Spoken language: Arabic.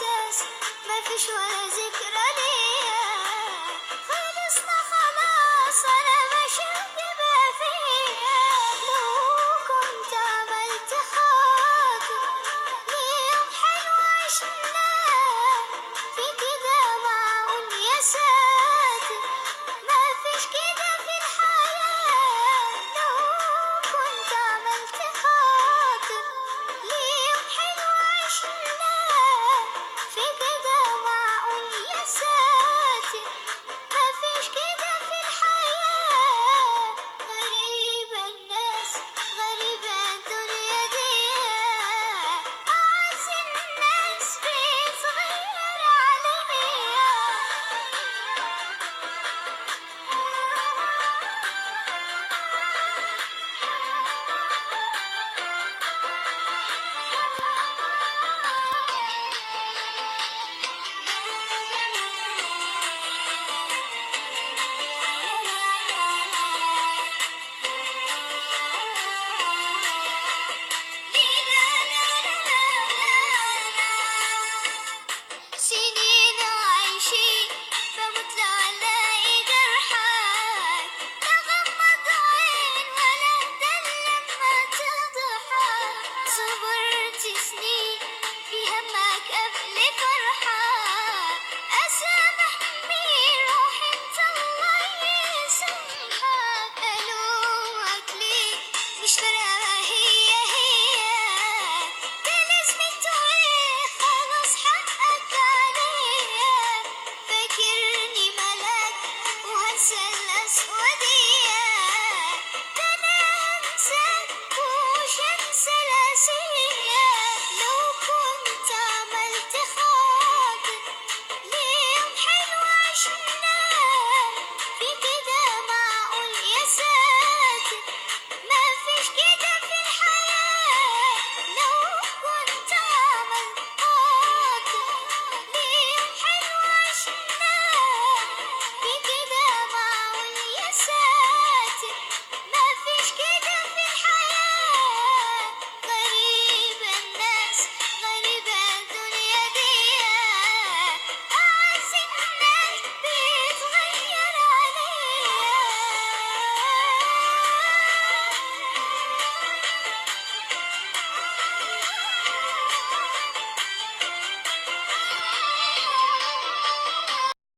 إحساس مفيش ولا ذكرى ليا. خلصنا خلاص أنا ماشي بما فيا. لو كنت عملت خاطر ليوم حلو عشناه في كده معقول يا ساتر؟ مفيش كده في الحياة. لو كنت عملت خاطر ليوم حلو عشناه في كده معقول يا ساتر؟ مفيش كده في الحياة. غريبة الناس غريبة الدنيا دي. أعز الناس بيتغير عليا. سنين